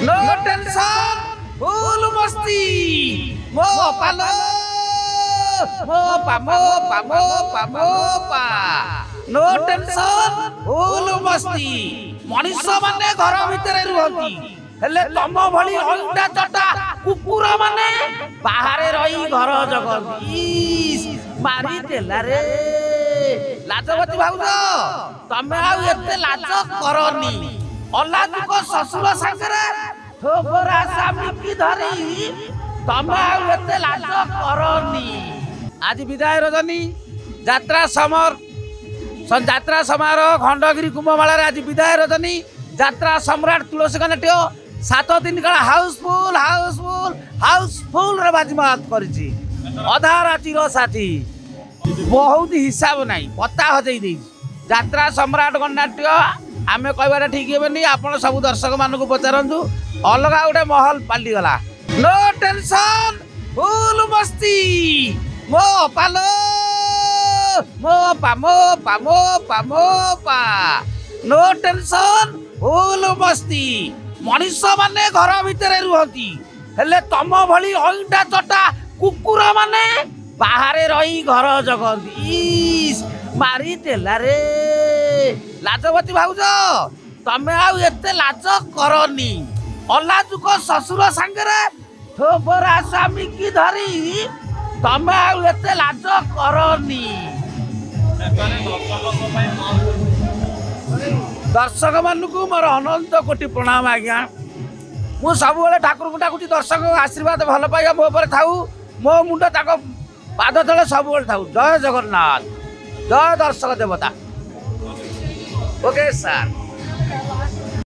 No tension full मस्ती मो पालो मो पा नो टेंशन फुल मस्ती मनीष माने घर भितर रुहती हेले तम भली अंडा चटा कुकुर माने बाहर रही घर जगती मारी देला रे लाजवती भाउज तमे आउ एते लाज करनी अलाजुक ससुर संगरे ठोकरा सामिकी धरी तमे आउ एते लाज करनी। आज विदाय रजनी यात्रा समर यात्रा समारोह खंडगिरी कुंभमेला आज विदाय रजनी यात्रा सम्राट तुलसी नाट्य 7 दिन काल हाउसफुल हाउसफुल हाउसफुल रे बाजीमात करिछि अधा राति साथी बहुत हिसाब नहीं पता हजई दे यात्रा सम्राट गणनाट्य आमे कहबार ठीक हेबनी आपण सब दर्शक मानक पचारंतु अलग गोटे महल पाली गला नो टेंशन फुल मस्ती मो पालो मो पा नो टेंशन फुल मस्ती मनीष माने घर भितर रुहती हेले तम भली अंडा चटा कुकुर माने बाहर रही घर जगती मारी देला रे लाजवती भाउज तमे आउ एते लाज करनी अलाजुक ससुर संगरे ठोकरा सामिकी धरी तमे आउ एते लाज करनी। दर्शक मानक मोर अनंत कोटि प्रणाम आज्ञा मु सब ठाकुर को डाकुची दर्शक आशीर्वाद भल पाइबा मो पर थाऊ मो मुंड ताको पाद तले सब थाऊ। जय जगन्नाथ जय दर्शक देवता। Okay sir.